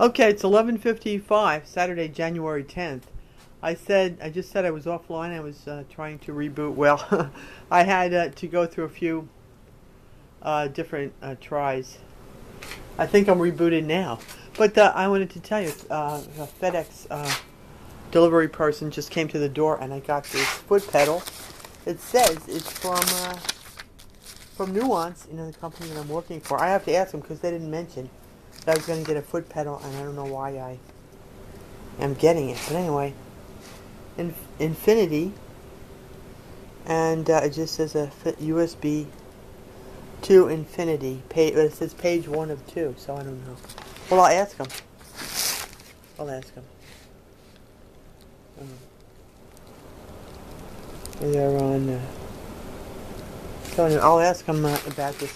Okay, it's 11:55, Saturday, January 10th. I just said I was offline. I was trying to reboot. Well, I had to go through a few different tries. I think I'm rebooted now. But I wanted to tell you, a FedEx delivery person just came to the door, and I got this foot pedal. It says it's from Nuance, the company that I'm working for. I have to ask them because they didn't mention that I was going to get a foot pedal, and I don't know why I am getting it. But anyway, Infinity, and it just says a USB to Infinity. It says page 1 of 2, so I don't know. Well, I'll ask them. They're on. I'll ask them about this.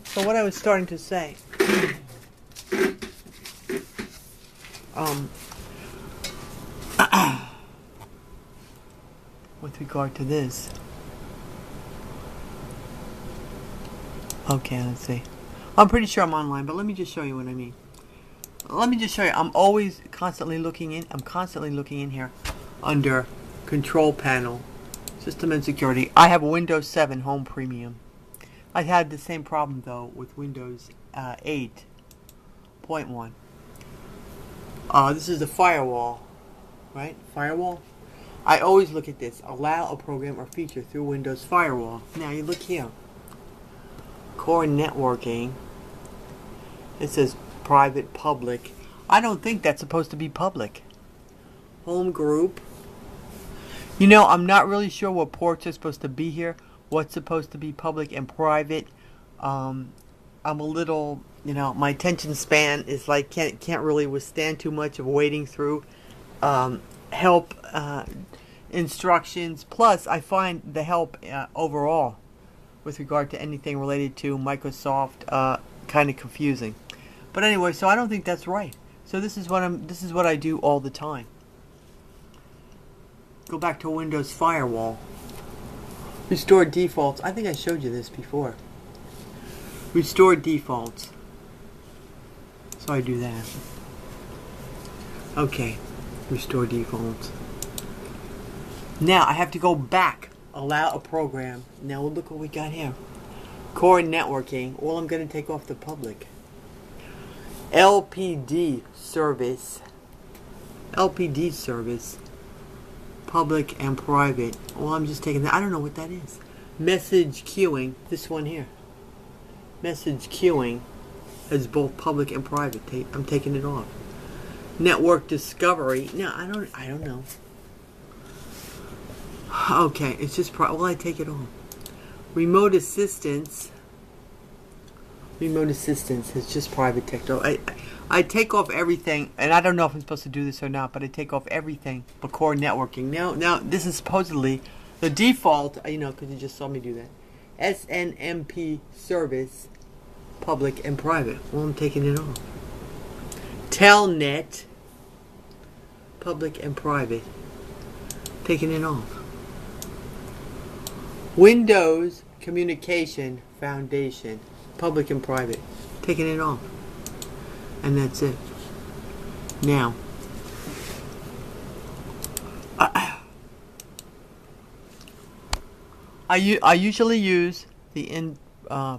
So what I was starting to say, with regard to this. Okay, let's see. I'm pretty sure I'm online, but let me just show you what I mean. Let me just show you. I'm constantly looking in here under Control Panel, System and Security. I have Windows 7 Home Premium. I had the same problem though with Windows 8.1. This is the firewall, right? Firewall. I always look at this. Allow a program or feature through Windows Firewall. Now you look here. Core networking. It says private, public. I don't think that's supposed to be public. Home group. I'm not really sure what ports are supposed to be here. What's supposed to be public and private. I'm a little, my attention span is like can't really withstand too much of wading through help instructions. Plus, I find the help overall with regard to anything related to Microsoft kind of confusing. But anyway, so I don't think that's right. So this is what I do all the time. Go back to Windows Firewall. Restore defaults. I think I showed you this before. Restore defaults. So I do that. Okay. Restore defaults. Now I have to go back. Allow a program. Now look what we got here. Core networking. Well, I'm going to take off the public. LPD service. LPD service. Public and private. Well, I'm just taking that. I don't know what that is. Message queuing. This one here. Message queuing has both public and private. I'm taking it off. Network discovery. No, I don't know. Okay, it's just well, I take it off. Remote assistance. Remote assistance is just private tech. I take off everything, and I don't know if I'm supposed to do this or not, but I take off everything but core networking. Now this is supposedly the default, because you just saw me do that. SNMP service, public and private. Well, I'm taking it off. Telnet, public and private. Taking it off. Windows Communication Foundation, public and private. Taking it off. And that's it. Now, I usually use the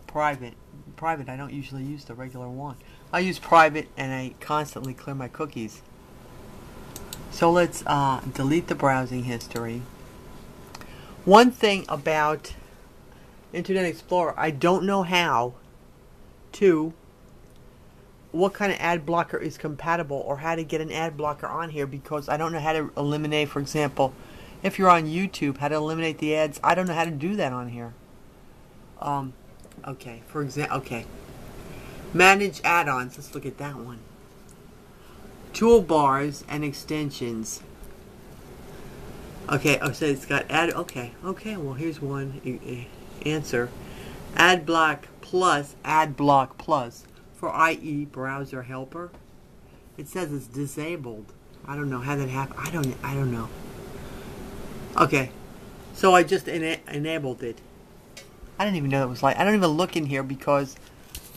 private. Private, I don't usually use the regular one. I use private, and I constantly clear my cookies. So let's delete the browsing history. One thing about Internet Explorer, I don't know how to, what kind of ad blocker is compatible, or how to get an ad blocker on here, because I don't know how to eliminate, for example, if you're on YouTube, how to eliminate the ads. I don't know how to do that on here. Okay. Manage add-ons. Let's look at that one. Toolbars and extensions. Okay, so it's got ad. Okay, well, here's one answer. Ad block plus for IE browser helper. It says it's disabled. I don't know how that happened. I don't know. Okay, so I just enabled it. I didn't even know it was like. I don't even look in here because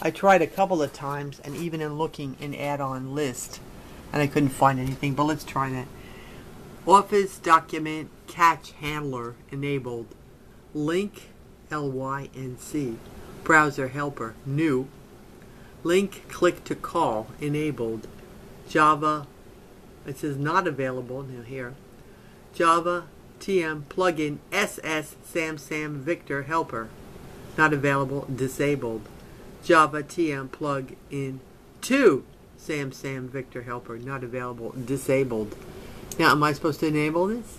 I tried a couple of times, and even in looking in add-on list, and I couldn't find anything, but let's try that. Office document catch handler enabled. Link LYNC. Browser helper new. Link click to call enabled. Java, it says not available now here. Java TM plugin SS Sam Victor helper not available, disabled. Java TM plug-in 2 Sam Victor helper not available, disabled. Now, am I supposed to enable this?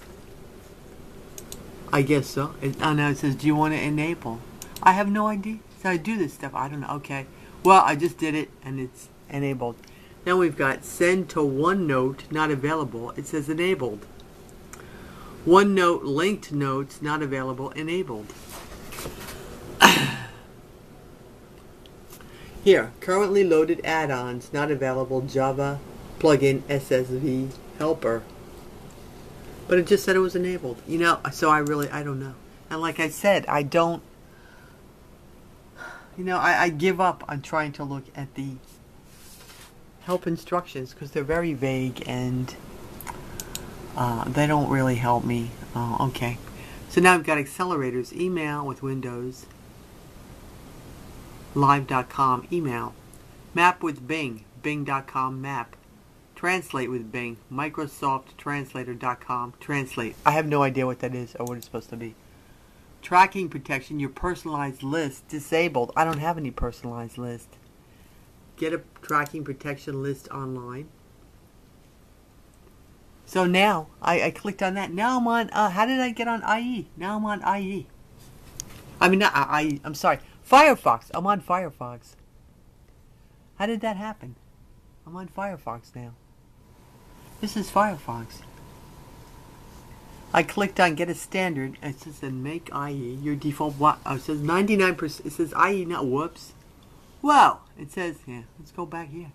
I guess so. Oh no, it says, do you want to enable? I have no idea. So I do this stuff. I don't know. Okay. Well, I just did it, and it's enabled. Now we've got send to OneNote, not available. It says enabled. OneNote linked notes, not available, enabled. Here, currently loaded add-ons, not available, Java plugin SSV helper. But it just said it was enabled. You know, so I don't know. And like I said, I don't, you know, I give up on trying to look at the help instructions because they're very vague and they don't really help me. Okay. So now I've got accelerators, email with Windows, live.com email, map with Bing, bing.com map, translate with Bing, microsofttranslator.com translate. I have no idea what that is or what it's supposed to be. Tracking protection, your personalized list disabled. I don't have any personalized list. Get a tracking protection list online. So now I clicked on that. Now I'm on, how did I get on IE? Now I'm on IE. I mean, not IE, I'm sorry. Firefox. I'm on Firefox. How did that happen? I'm on Firefox now. This is Firefox. I clicked on get a standard. And it says then make IE your default. What? Oh, it says 99%. It says IE. Not whoops. Wow. It says yeah. Let's go back here.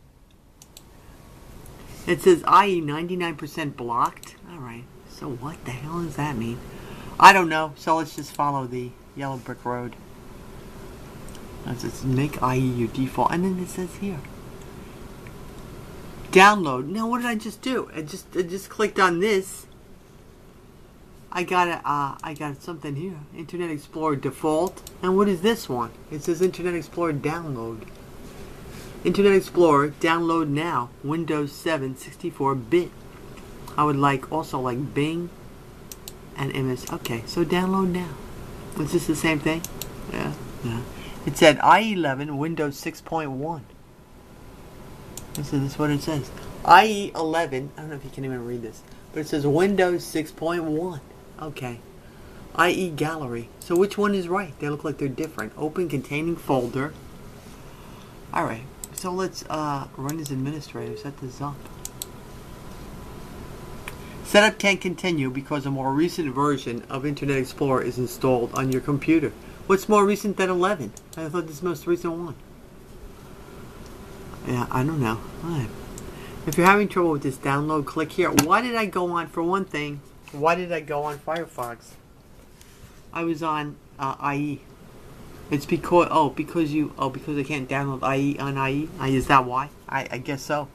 It says IE 99% blocked. All right. So what the hell does that mean? I don't know. So let's just follow the yellow brick road. It says make IE your default, and then it says here download. Now what did I just do? I just clicked on this. I got something here. Internet Explorer default. And what is this one? It says Internet Explorer download. Internet Explorer download now. Windows 7 64-bit. I would also like Bing and MS. Okay, so download now. Is this the same thing? Yeah. It said IE11 Windows 6.1. This is what it says. IE11. I don't know if you can even read this, but it says Windows 6.1. Okay. IE Gallery. So which one is right? They look like they're different. Open containing folder. Alright. So let's run as administrator. Set this up. Setup can't continue because a more recent version of Internet Explorer is installed on your computer. What's more recent than 11? I thought this was the most recent one. Yeah, I don't know. Alright. If you're having trouble with this download, click here. Why did I go on, for one thing, why did I go on Firefox? I was on IE. It's because because I can't download IE on IE. Is that why? I guess so.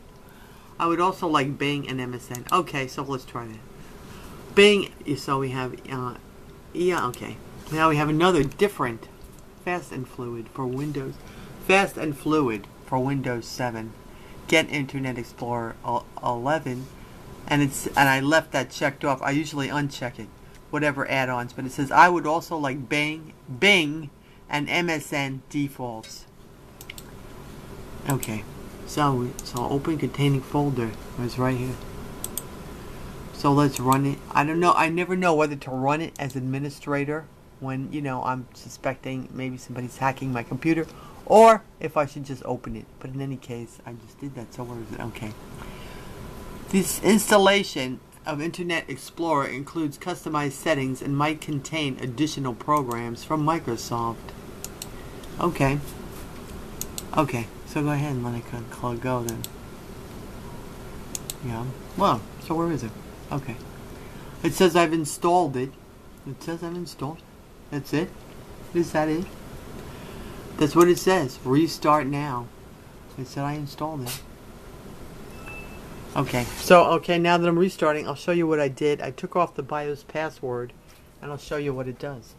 I would also like Bing and MSN. Okay, so let's try that. Bing. So we have yeah. Okay. Now we have another different Fast and Fluid for Windows. Fast and Fluid for Windows 7. Get Internet Explorer 11, and I left that checked off. I usually uncheck it, whatever add-ons, but it says I would also like Bing, and MSN defaults. Okay, so open containing folder is right here. So let's run it. I don't know. I never know whether to run it as administrator when I'm suspecting maybe somebody's hacking my computer, or if I should just open it. But in any case, I just did that. So where is it? Okay. This installation of Internet Explorer includes customized settings and might contain additional programs from Microsoft. Okay. Okay. So go ahead and let it go then. Yeah. Well, so where is it? Okay. It says I've installed it. It says I've installed. That's it. Is that it? That's what it says. Restart now. It said I installed it. Okay, so now that I'm restarting, I'll show you what I did. I took off the BIOS password, and I'll show you what it does.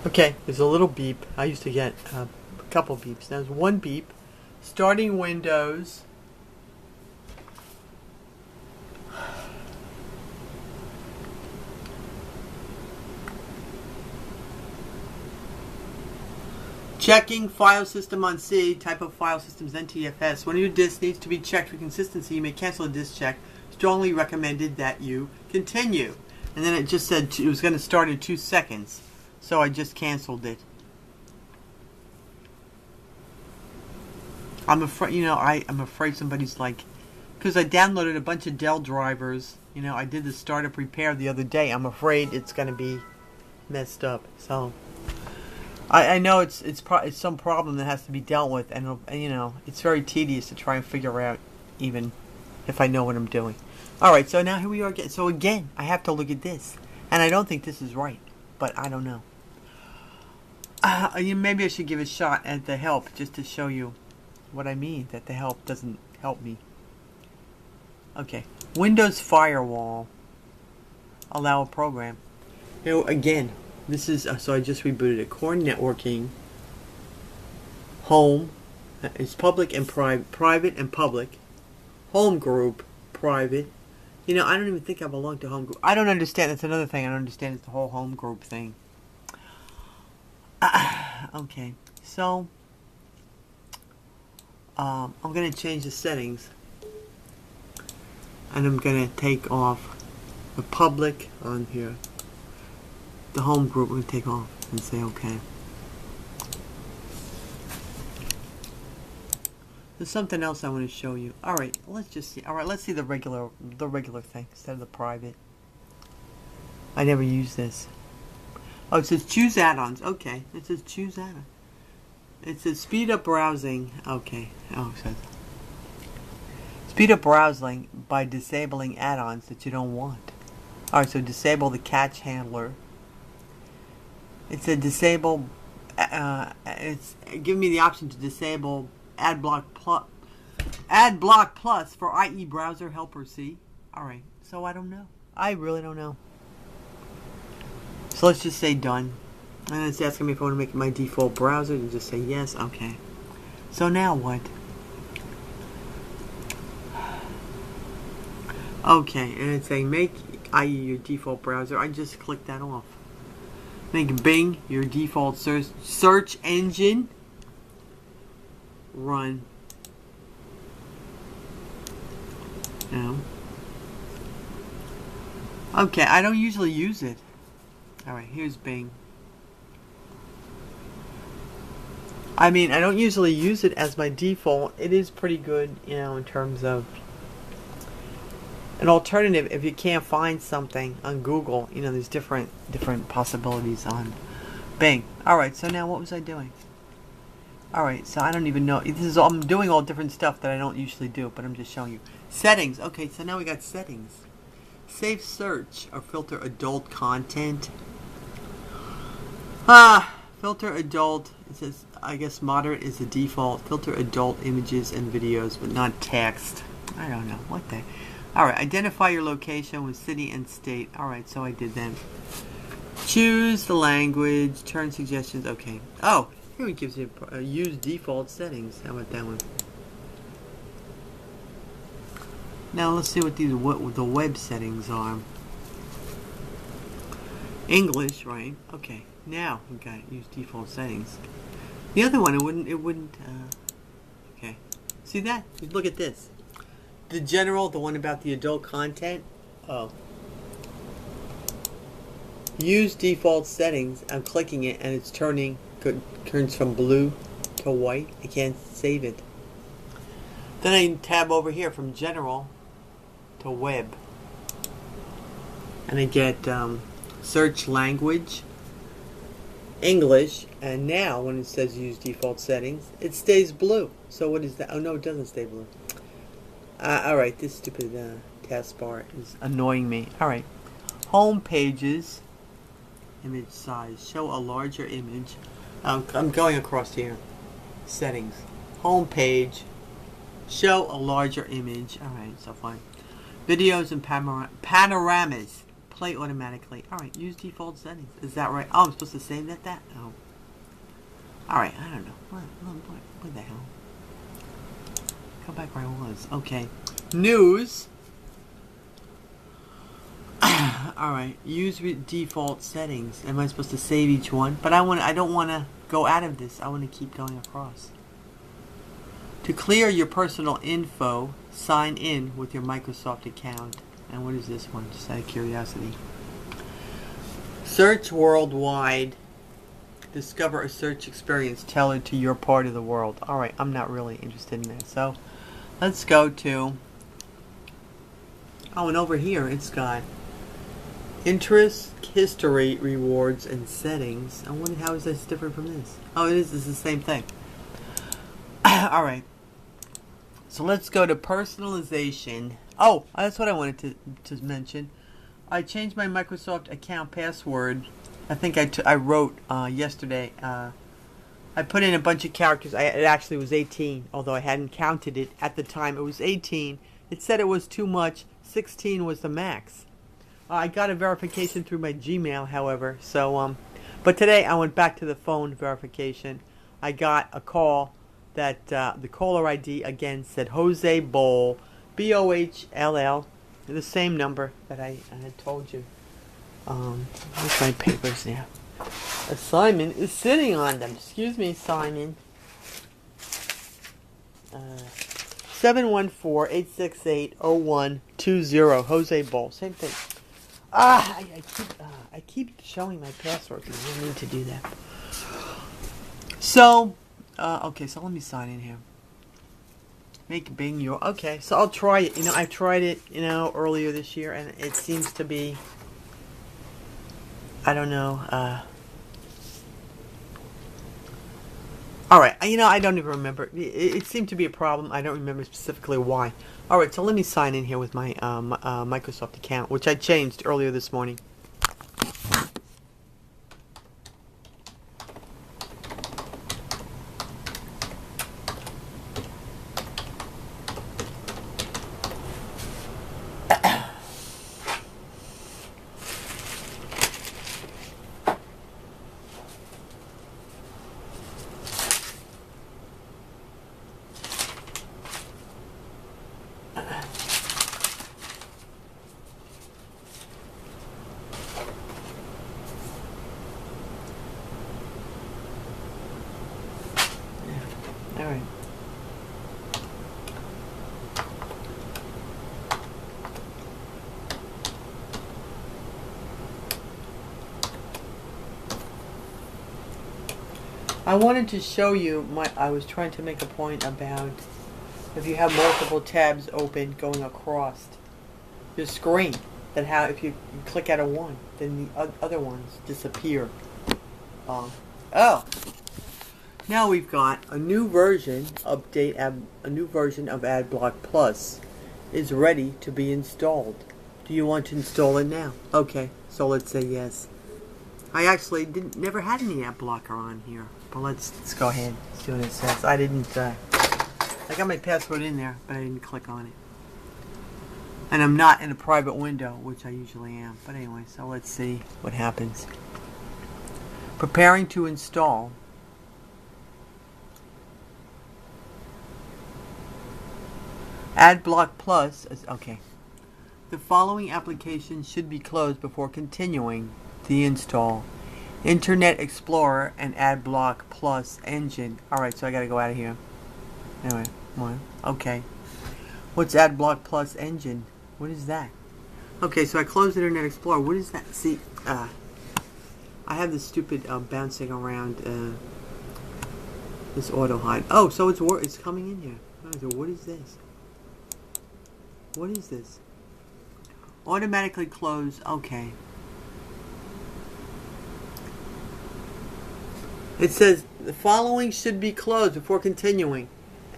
Okay, there's a little beep. I used to get a couple beeps. Now there's one beep. Starting Windows. Checking file system on C. Type of file systems NTFS. One of your disks needs to be checked for consistency. You may cancel a disk check. Strongly recommended that you continue. And then it just said it was going to start in 2 seconds. So I just canceled it. I'm afraid, I'm afraid somebody's like, because I downloaded a bunch of Dell drivers. I did the startup repair the other day. I'm afraid it's going to be messed up. So I know it's some problem that has to be dealt with, and it's very tedious to try and figure out, even if I know what I'm doing. All right, so now here we are again. So again, I have to look at this, and I don't think this is right, but I don't know. Maybe I should give a shot at the help just to show you what I mean, that the help doesn't help me. Okay, Windows Firewall. Allow a program. Again, this is, so I just rebooted it. Core networking. Home. It's public and private and public. Home group. Private. I don't even think I belong to home group. I don't understand. That's another thing I don't understand, is the whole home group thing. Okay, so I'm going to change the settings, and I'm going to take off the public on here. The home group we're going to take off and say okay. There's something else I want to show you. All right, let's just see. All right, let's see the regular thing instead of the private. I never use this. Oh, it says choose add-ons. Okay, it says choose add-ons. It says speed up browsing. Okay. Oh, it says speed up browsing by disabling add-ons that you don't want. All right, so disable the cache handler. It said disable. It's giving me the option to disable AdBlock Plus for IE Browser Helper C. All right, so I don't know. I really don't know. So let's just say done. And it's asking me if I want to make it my default browser. You just say yes. Okay. So now what? Okay, and it's saying make IE your default browser. I just clicked that off. Make Bing your default search engine. Run. No. Okay, I don't usually use it. Alright, here's Bing. I mean, I don't usually use it as my default. It is pretty good, in terms of an alternative. If you can't find something on Google, there's different possibilities on Bing. Alright, so now what was I doing? Alright, so I don't even know. I'm doing all different stuff that I don't usually do, but I'm just showing you. Settings. Okay, so now we got settings. Safe search or filter adult content. Filter adult. It says, I guess moderate is the default. Filter adult images and videos, but not text. I don't know. What the? Alright, identify your location with city and state. Alright, so I did that. Choose the language. Turn suggestions. Okay. Oh, here it gives you use default settings. How about that one? Now let's see what the web settings are. English, right? Okay. Now we got use default settings. The other one, it wouldn't. Okay. See that? Look at this. The general, the one about the adult content. Oh. Use default settings. I'm clicking it and it's turns from blue to white. I can't save it. Then I tab over here from general to web, and I get search language. English, and now when it says use default settings, it stays blue. So what is that? Oh no, it doesn't stay blue. Alright, this stupid taskbar is annoying me. Alright, home pages, image size, show a larger image. I'm going across here. Settings, home page, show a larger image. Alright, so fine. Videos and panoramas. Play automatically. Alright, use default settings. Is that right? Oh, I'm supposed to save that? Oh. Alright, I don't know. What the hell? Go back where I was. Okay. News. Alright, use default settings. Am I supposed to save each one? But I don't want to go out of this. I want to keep going across. To clear your personal info, sign in with your Microsoft account. And what is this one? Just out of curiosity. Search worldwide. Discover a search experience tailored to your part of the world. Alright, I'm not really interested in that. So, let's go to... Oh, and over here it's got interest, history, rewards, and settings. I wonder how is this different from this? Oh, it is. It's the same thing. Alright. So let's go to personalization. Oh, that's what I wanted to mention. I changed my Microsoft account password. I think I wrote yesterday. I put in a bunch of characters. It actually was 18, although I hadn't counted it at the time. It was 18. It said it was too much. 16 was the max. I got a verification through my Gmail, however. So, but today I went back to the phone verification. I got a call that the caller ID again said Jose Boll, Bohll, the same number that I had told you. Where's my papers now? Simon is sitting on them. Excuse me, Simon. 714-868-0120. Jose Boll. Same thing. I keep showing my password. I need to do that. So, okay, so let me sign in here. Make Bing your... Okay, so I'll try it. You know, I tried it, earlier this year, and it seems to be... I don't know, Alright, I don't even remember. It seemed to be a problem. I don't remember specifically why. Alright, so let me sign in here with my Microsoft account, which I changed earlier this morning. Alright. I wanted to show you I was trying to make a point about if you have multiple tabs open going across your screen, that how if you click out of one, then the other ones disappear. Now we've got a new version a new version of AdBlock Plus is ready to be installed. Do you want to install it now? Okay, so let's say yes. I actually never had any ad blocker on here, but let's go ahead, see what it says. I got my password in there, but I didn't click on it. And I'm not in a private window, which I usually am. But anyway, so let's see what happens. Preparing to install. AdBlock Plus is okay. The following applications should be closed before continuing the install. Internet Explorer and AdBlock Plus engine. Alright, so I gotta go out of here. Anyway, okay. What's AdBlock Plus engine? What is that? Okay, so I closed Internet Explorer. What is that? See, I have this stupid bouncing around this auto hide. Oh, so it's coming in here. What is this? What is this? Automatically close. Okay. It says the following should be closed before continuing.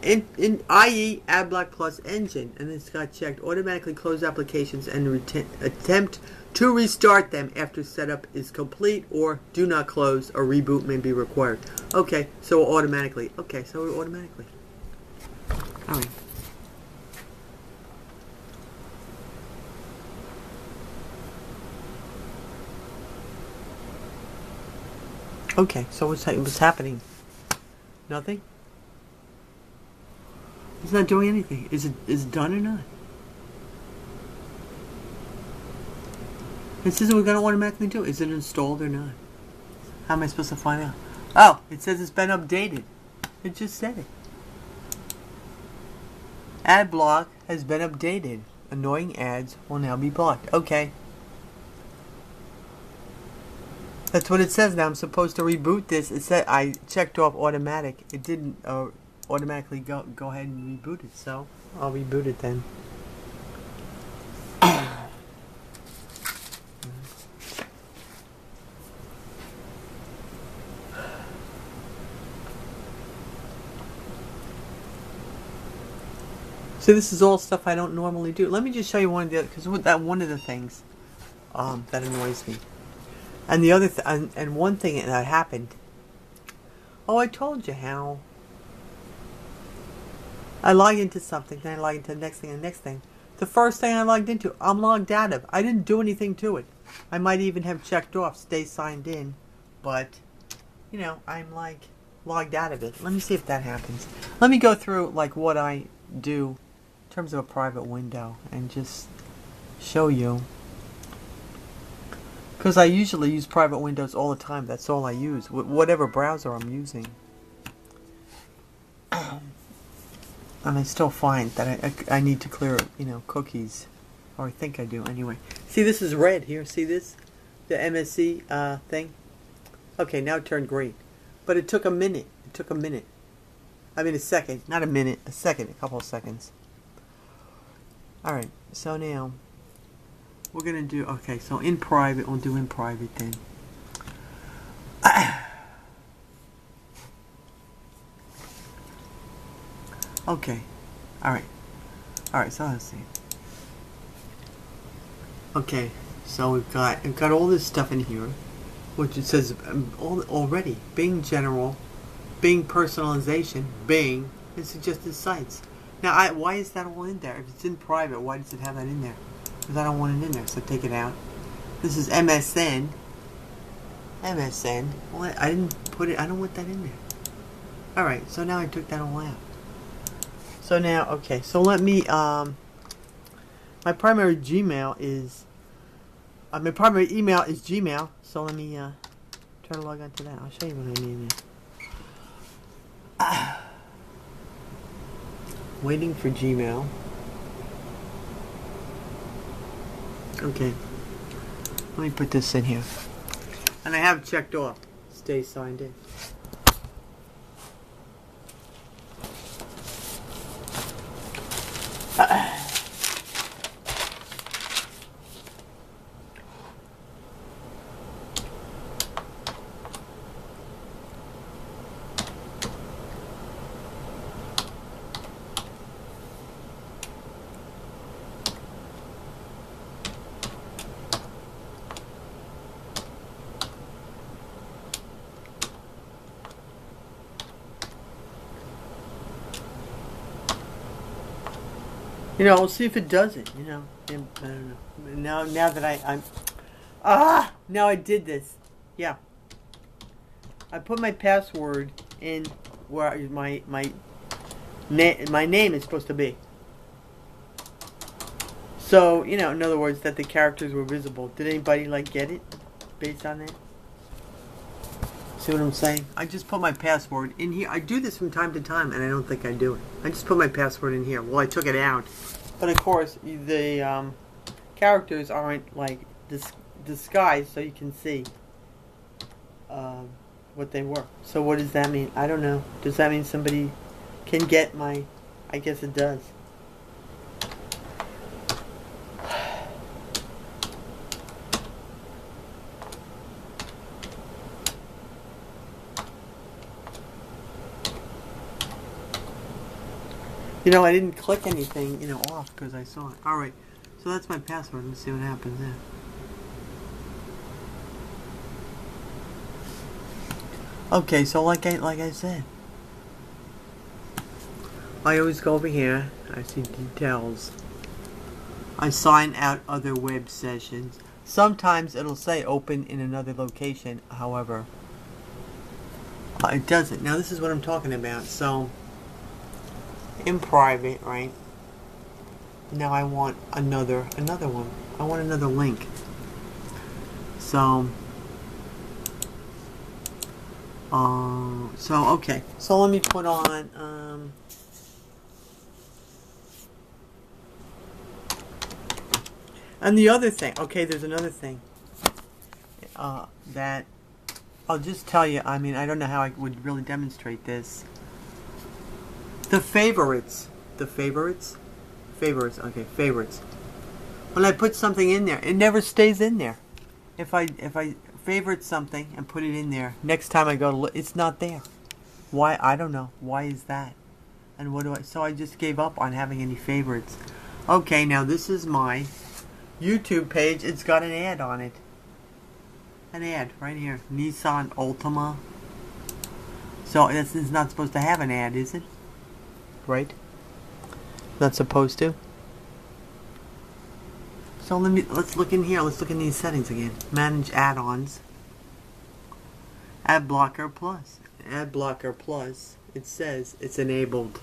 I.e. AdBlock Plus Engine, and it's got checked. Automatically close applications and attempt to restart them after setup is complete, or do not close, or reboot may be required. Okay, so automatically. Okay, so automatically. All right. Okay, so what's happening? Nothing? It's not doing anything. Is it done or not? It says we're going to automatically do it. Is it installed or not? How am I supposed to find out? Oh, it says it's been updated. It just said it. Ad block has been updated. Annoying ads will now be blocked. Okay. That's what it says now. I'm supposed to reboot this. It said I checked off automatic. It didn't automatically go ahead and reboot it, so I'll reboot it then. So this is all stuff I don't normally do. Let me just show you one of the, because that one of the things that annoys me. And the other and one thing that happened. Oh, I told you how. I log into something, then I log into the next thing, and the next thing. The first thing I logged into, I'm logged out of. I didn't do anything to it. I might even have checked off, stay signed in, but, you know, I'm like logged out of it. Let me see if that happens. Let me go through like what I do in terms of a private window and just show you. Because I usually use private windows all the time. That's all I use, whatever browser I'm using. And I still find that I need to clear, you know, cookies. Or I think I do, anyway. See, this is red here. See this? The MSC thing? Okay, now it turned green. But it took a minute. It took a minute. I mean a second. Not a minute. A second. A couple of seconds. Alright, so now we're going to do... Okay, so in private. We'll do in private then. Okay. Alright. Alright, so let's see. Okay, so we've got all this stuff in here, which it says already. Bing General, Bing Personalization, Bing, and Suggested Sites. Now, why is that all in there? If it's in private, why does it have that in there? Because I don't want it in there, so take it out. This is MSN. MSN. Well, I didn't put it, I don't want that in there. Alright, so now I took that all out. So now, okay, so let me, my primary Gmail is, my primary email is Gmail, so let me try to log on to that. I'll show you what I mean here. Waiting for Gmail. Okay, let me put this in here. And I have checked off, stay signed in. You know, we'll see if it does it, you know. I don't know. Now that I'm... Now I did this. Yeah. I put my password in where my name is supposed to be. So, you know, in other words, that the characters were visible. Did anybody, like, get it based on that? See what I'm saying? I just put my password in here. I do this from time to time, and I don't think I do it. I just put my password in here. Well, I took it out. But, of course, the characters aren't, like, disguised, so you can see what they were. So what does that mean? I don't know. Does that mean somebody can get my... I guess it does. You know, I didn't click anything, you know, off because I saw it. Alright, so that's my password. Let's see what happens there. Okay, so like I said, I always go over here. I see details. I sign out other web sessions. Sometimes it'll say open in another location. However, it doesn't. Now this is what I'm talking about. So in private, right? Now I want another one. I want another link. So okay. So let me put on and the other thing, okay, there's another thing that I'll just tell you. I mean, I don't know how I would really demonstrate this. The favorites. Okay, favorites. When I put something in there, it never stays in there. If I favorite something and put it in there, next time I go to look, it's not there. Why? I don't know. Why is that? And what do I? So I just gave up on having any favorites. Okay, now this is my YouTube page. It's got an ad on it. An ad right here. Nissan Altima. So this is not supposed to have an ad, is it? Right? Not supposed to. So let's look in here. Let's look in these settings again. Manage add-ons. Ad Blocker Plus. Ad Blocker Plus. It says it's enabled.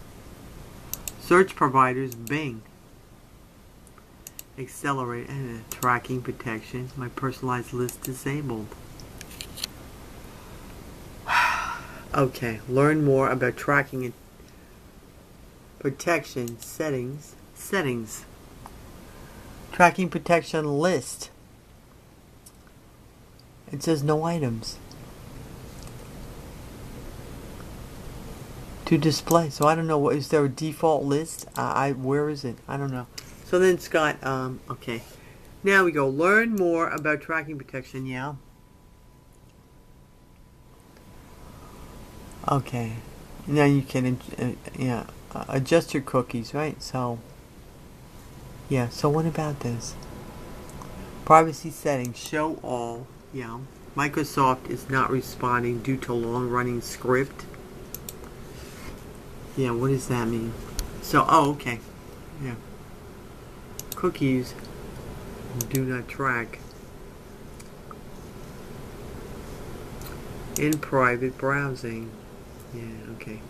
Search providers, Bing. Accelerate and tracking protection. My personalized list disabled. Okay, learn more about tracking and protection settings. Tracking protection list. It says no items to display. So I don't know. Is there a default list? Where is it? I don't know. So then it's got okay. Now we go learn more about tracking protection. Yeah. Okay. Now you can adjust your cookies, right? So yeah. So what about this? Privacy settings. Show all. Yeah. Microsoft is not responding due to long-running script. Yeah. What does that mean? So okay. Yeah. Cookies do not track in private browsing. Yeah, okay.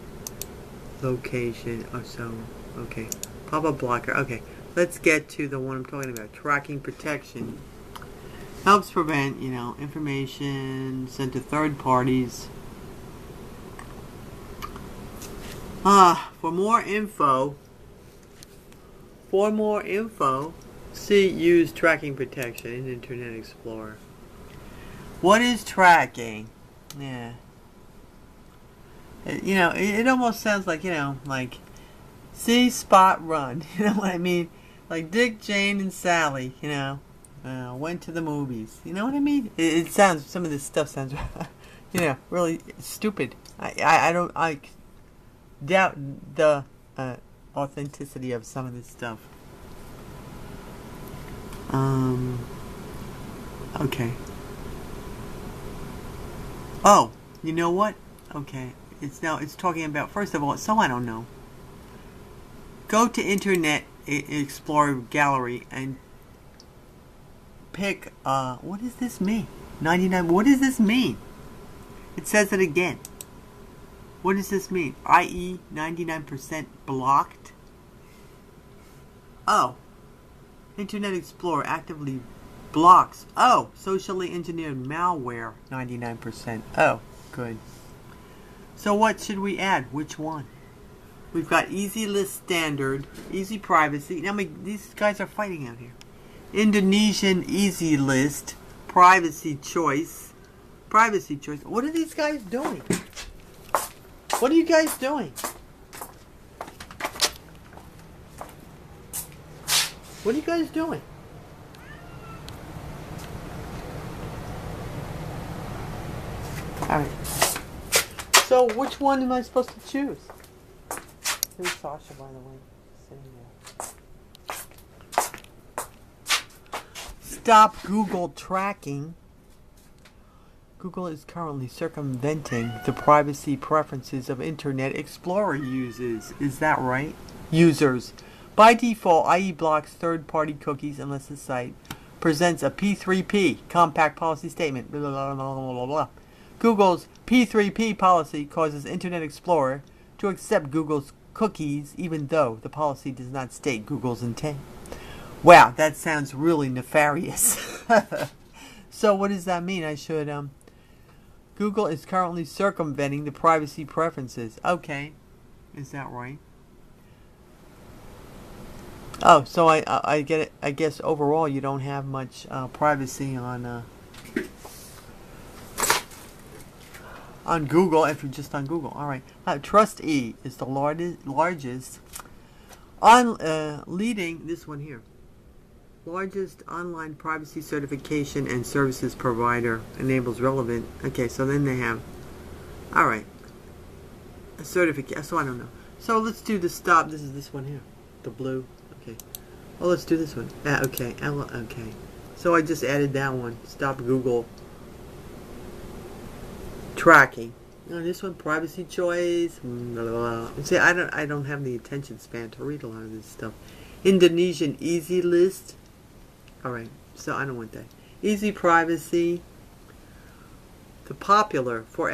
Location. Oh, so okay. Pop-up blocker. Okay, let's get to the one I'm talking about. Tracking protection helps prevent, information sent to third parties. For more info, see use tracking protection in Internet Explorer. What is tracking? Yeah. It almost sounds like, like see, spot, run. You know what I mean? Like Dick, Jane, and Sally, went to the movies. You know what I mean? It sounds, some of this stuff sounds, really stupid. I doubt the authenticity of some of this stuff. Okay. Oh, you know what? Okay. It's talking about, first of all, so I don't know. Go to Internet Explorer Gallery and pick, what does this mean? 99, what does this mean? It says it again. What does this mean? i.e. 99% blocked? Oh. Internet Explorer actively blocks. Oh, socially engineered malware, 99%. Oh, good. So what should we add? Which one? We've got Easy List Standard, Easy Privacy. Now these guys are fighting out here. Indonesian Easy List, Privacy Choice. Privacy Choice. What are these guys doing? What are you guys doing? What are you guys doing? Alright. So which one am I supposed to choose? Here's Sasha, by the way, sitting there. Stop Google tracking. Google is currently circumventing the privacy preferences of Internet Explorer users. Is that right? Users. By default, IE blocks third-party cookies unless the site presents a P3P, compact policy statement. Blah, blah, blah, blah, blah, blah. Google's P3P policy causes Internet Explorer to accept Google's cookies even though the policy does not state Google's intent. Wow, that sounds really nefarious. So what does that mean? I should, Google is currently circumventing the privacy preferences. Okay. Is that right? Oh, so I get it. I guess overall you don't have much privacy on Google if you're just on Google. All right. TrustE is the largest leading this one here. Largest online privacy certification and services provider, enables relevant. Okay, so then they have. All right. A certificate. So I don't know. So let's do the stop. This is this one here, the blue. Okay. Well, let's do this one. Okay. Okay. So I just added that one. Stop Google tracking. This one, privacy choice. Blah, blah, blah. See, I don't have the attention span to read a lot of this stuff. Indonesian Easy List. All right. So I don't want that. Easy Privacy. The popular for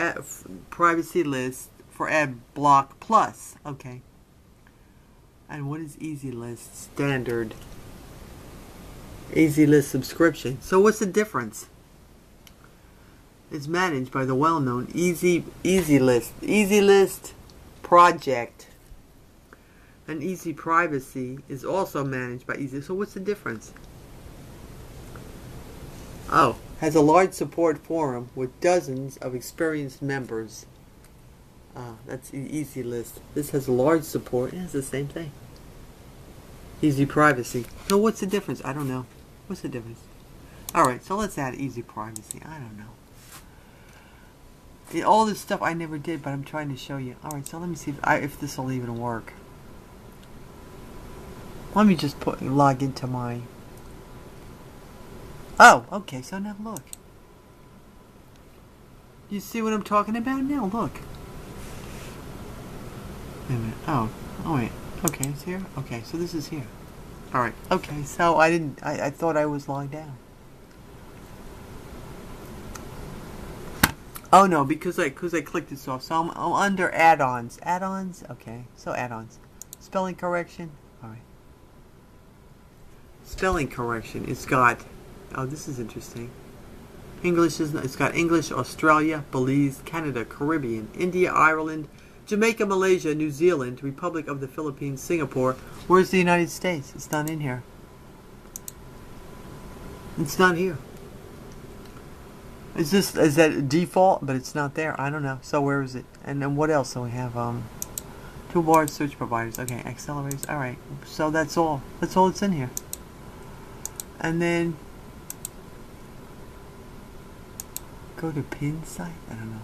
privacy list for Ad Block Plus. Okay. And what is Easy List? Standard. Easy List subscription. So what's the difference? It's managed by the well-known Easy List. Easy List project. And Easy Privacy is also managed by Easy. So what's the difference? Oh, has a large support forum with dozens of experienced members. That's Easy List. This has large support. It's the same thing. Easy Privacy. So what's the difference? I don't know. What's the difference? Alright, so let's add Easy Privacy. I don't know. All this stuff I never did, but I'm trying to show you. Alright, so let me see if this will even work. Let me just log into my... Oh, okay, so now look. You see what I'm talking about now? Look. Wait a minute. Oh wait. Okay, it's here? Okay, so this is here. Alright, okay, so I thought I was logged out. Oh no, because I clicked this off. So I'm under add-ons. Add-ons? Okay, so add-ons. Spelling correction? Alright. Spelling correction. It's got... Oh, this is interesting. It's got English, Australia, Belize, Canada, Caribbean, India, Ireland, Jamaica, Malaysia, New Zealand, Republic of the Philippines, Singapore. Where's the United States? It's not in here. It's not here. Is that default? But it's not there. I don't know. So where is it? And then what else? So we have toolbars, search providers. Okay, accelerators. All right. So that's all. That's all that's in here. And then go to pin site. I don't know.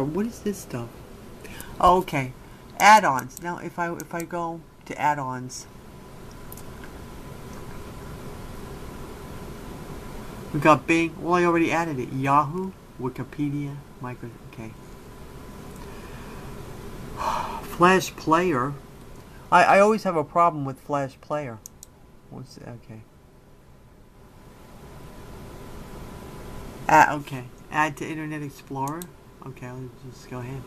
What is this stuff? Oh, okay. Add-ons. Now, if I go to add-ons, we got Bing. Well, I already added it. Yahoo, Wikipedia, okay. Flash Player. I always have a problem with Flash Player. What's it? Okay. Okay. Add to Internet Explorer. Okay, let's just go ahead.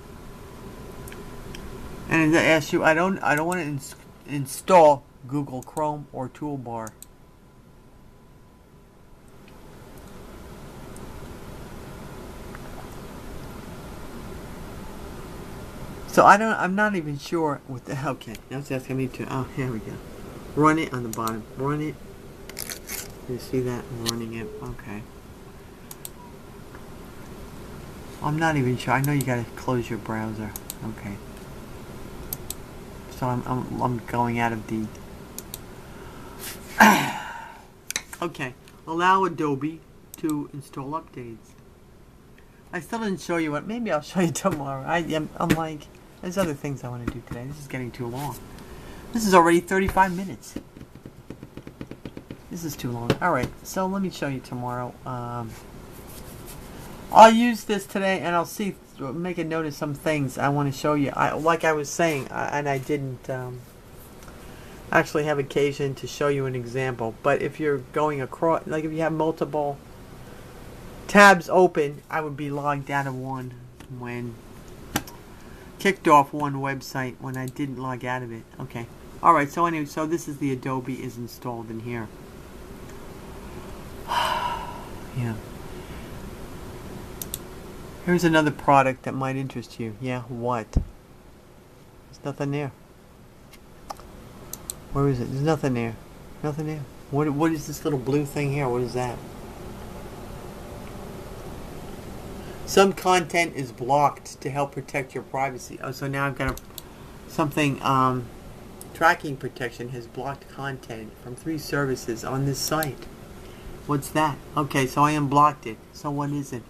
And it asks you, I don't want to install Google Chrome or Toolbar. So I'm not even sure what the okay. Now it's asking me to here we go. Run it on the bottom. Run it. You see that? I'm running it. Okay. I'm not even sure. I know you gotta close your browser. Okay. So I'm going out of the okay. Allow Adobe to install updates. I still didn't show you what. Maybe I'll show you tomorrow. I'm like, there's other things I want to do today. This is getting too long. This is already 35 minutes. This is too long. Alright, so let me show you tomorrow. I'll use this today and I'll make a note of some things I want to show you. Like I was saying, and I didn't actually have occasion to show you an example. But if you're going across, like if you have multiple tabs open, I would be logged out of one when kicked off one website when I didn't log out of it. Okay. Alright, so anyway, so this is the Adobe is installed in here. Yeah. Here's another product that might interest you. Yeah, what? There's nothing there. Where is it? There's nothing there. Nothing there. What is this little blue thing here? What is that? Some content is blocked to help protect your privacy. Oh, so now I've got something, tracking protection has blocked content from 3 services on this site. What's that? Okay, so I unblocked it. So what is it?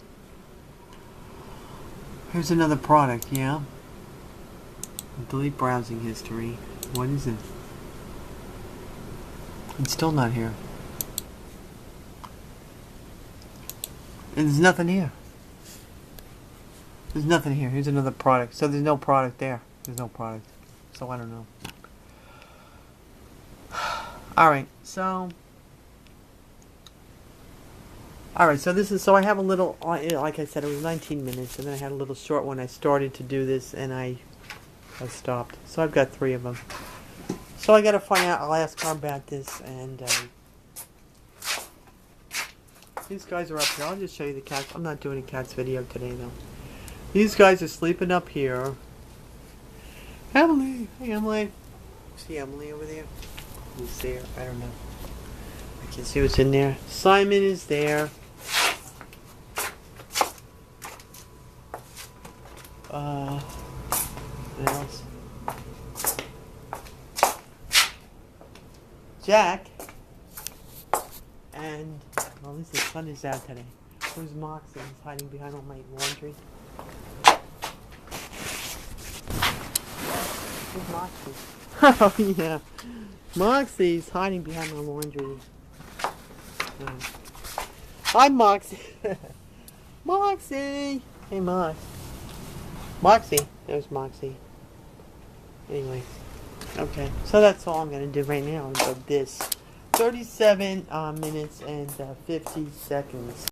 Here's another product, yeah. Delete browsing history. What is it? It's still not here. And there's nothing here. There's nothing here. Here's another product. So there's no product there. There's no product. So I don't know. Alright, so... Alright, so this is... So I have a little... Like I said, it was 19 minutes. And then I had a little short one. I started to do this and I stopped. So I've got 3 of them. So I gotta find out... I'll ask her about this and... these guys are up here. I'll just show you the cats. I'm not doing a cats video today though. These guys are sleeping up here. Emily! Hey Emily! See Emily over there? Who's there? I don't know. I can see what's in there. Simon is there. What else? Jack. And, well, at least the sun is out today. Who's Moxie? He's hiding behind all my laundry. Who's Moxie? Oh, yeah. Moxie's hiding behind my laundry. Hi, Moxie. Moxie! Hey, Mox. Moxie. There's Moxie. Anyway. Okay. So that's all I'm going to do right now. So this. 37 minutes and 50 seconds.